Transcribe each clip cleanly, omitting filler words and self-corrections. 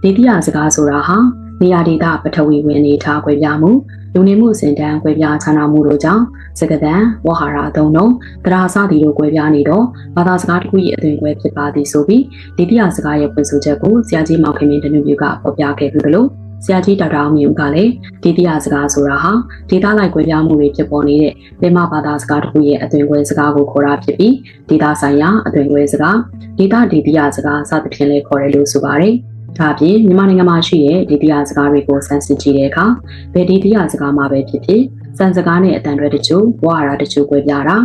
ဒေသစကားဆိုတာဟာနေရာဒေသပထဝီဝင်အနေထားကွဲပြားမှုလူနေမှုစင်တန်းကွဲပြားခြားနားမှုတို့ကြောင့်စကားသံဝဟာရအသုံးနှုန်းတရားစသည်တို့ကွဲပြားနေတော့ဘာသာစကားတစ်ခုရဲ့အသွင်ကွဲဖြစ်ပါသည်ဆိုပြီးဒေသစကားရဲ့ဖွင့်ဆိုချက်ကိုဆရာကြီးမောင်ခင်မင်းတနုပြကဖော်ပြခဲ့ပြီးလို့ဆရာကြီးဒေါက်တာအောင်မြင့်ကလည်းဒေသစကားဆိုတာဟာဒေသလိုက်ကွဲပြားမှုတွေဖြစ်ပေါ်နေတဲ့ပင်မဘာသာစကားတစ်ခုရဲ့အသွင်ကွဲစကားကိုခေါ်တာဖြစ်ပြီးဒေသဆိုင်ရာအသွင်ကွဲစကားဒေသစကားစသဖြင့်လည်းခေါ်တယ်လို့ဆိုပါတယ်။ဒါအပြင်မြန်မာနိုင်ငံမှာရှိတဲ့ဒေသစကားတွေကိုစမ်းစစ်ကြည့်တဲ့အခါဘယ်ဒေသစကားမှာပဲဖြစ်ဖြစ်စံစကားနဲ့အတန်တွေတချို့ဝါဟာရတချို့ကွဲပြားတာ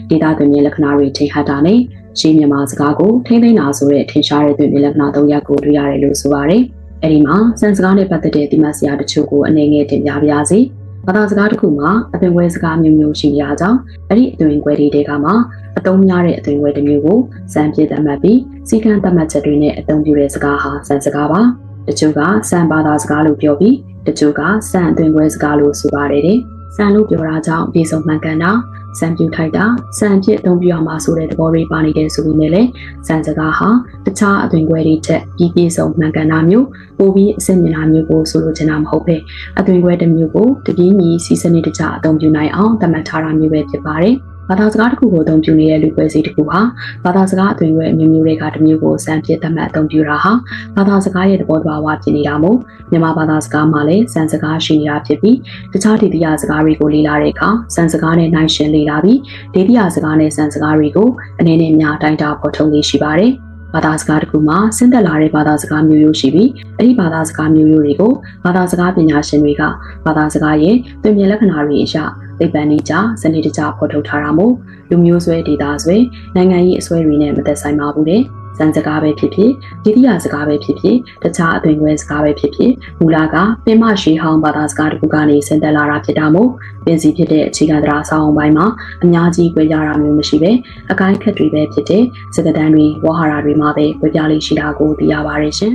ဒေသသွင်မြင်လက္ခဏာတွေထိဟတ်တာနဲ့ရှေးမြန်မာစကားကိုထိမ့်သိမ်းတာဆိုတဲ့ထင်ရှားတဲ့သွင်မြင်လက္ခဏာ၃ရပ်ကိုတွေ့ရတယ်လို့ဆိုပါတယ်။အဲဒီမှာစံစကားနဲ့ပတ်သက်တဲ့ဒီမတ်စရာတချို့ကိုအနေငယ်တင်ပြပါရစေ။ဘာသာစကားတစ်ခုမှာအသွင်ကွဲစကားမျိုးမျိုးရှိရကြောင်းအဲ့ဒီအသွင်ကွဲတွေကမှအသုံးများတဲ့အသွင်ကွဲတစ်မျိုးကိုစံပြသတ်မှတ်ပြီးစီကံသတ်မှတ်ချက်တွေနဲ့အသုံးပြုတဲ့စကားဟာစံစကားပါတချို့ကစံဘာသာစကားလို့ပြောပြီးတချို့ကစံအသွင်ကွဲစကားလို့ဆိုပါတယ်တဲ့စံလို့ပြောတာကြောင့်ပြေဆုံးမှန်ကန်တာစံပြထိုက်တာစံပြအသုံးပြုရမှာဆိုတဲ့သဘောလေးပါနေတယ်ဆိုပြီးလည်းစံစကားဟာတခြားအသွင်ကွဲတွေချက်ပြေဆုံးမှန်ကန်တာမျိုးပိုပြီးအဆင့်မြင့်တာမျိုးကိုဆိုလိုချင်တာမဟုတ်ပဲအသွင်ကွဲတစ်မျိုးကိုတပြေးညီစီစနစ်တကျအသုံးပြုနိုင်အောင်သတ်မှတ်ထားတာမျိုးပဲဖြစ်ပါတယ်ဘာသာစကားတစ်ခုကိုအသုံးပြုနေတဲ့လူပွဲစီတစ်ခုဟာဘာသာစကားအသွင်ကွဲအမျိုးမျိုးတွေကတစ်မျိုးကိုစံပြသတ်မှတ်အသုံးပြုတာဟာဘာသာစကားရဲ့သဘောတရားဝဖြစ်နေတာမို့မြန်မာဘာသာစကားမှာလည်းစံစကားရှိနေတာဖြစ်ပြီးတခြားဒေသစကားတွေကိုလေ့လာတဲ့အခါစံစကားနဲ့နိုင်ရှင်လေ့လာပြီးဒေသစကားနဲ့စံစကားတွေကိုအနေနဲ့များတိုင်းတာဖော်ထုတ်လေးရှိပါတယ်ဘာသာစကားတစ်ခုမှာဆင်းသက်လာတဲ့ဘာသာစကားမျိုးရိုးရှိပြီးအဲ့ဒီဘာသာစကားမျိုးရိုးတွေကိုဘာသာစကားပညာရှင်တွေကဘာသာစကားရဲ့သွင်မြင်လက္ခဏာတွေအရသိပ္ပံနည်းကျစနစ်တကျဖော်ထုတ်ထားတာမို့လူမျိုးဆွဲဒေတာဆွဲနိုင်ငံရေးအစွဲတွေနဲ့မသက်ဆိုင်ပါဘူးတဲ့စံစကားပဲဖြစ်ဖြစ်ဒေသစကားပဲဖြစ်ဖြစ်တခြားအသွင်ကွဲစကားပဲဖြစ်ဖြစ်မူလကပင်မရှိဟောင်းဘာသာစကားတစ်ခုကနေဆင်းသက်လာတာဖြစ်တာမို့ပင်စီဖြစ်တဲ့အခြေခံတရားဆောင်းပိုင်းမှာအများကြီးကွဲပြားတာမျိုးမရှိပဲအကိုင်းခက်တွေပဲဖြစ်တဲ့စကားတန်းတွေဝါဟာရတွေမှာပဲကွဲပြားလေးရှိတာကိုသိရပါတယ်ရှင်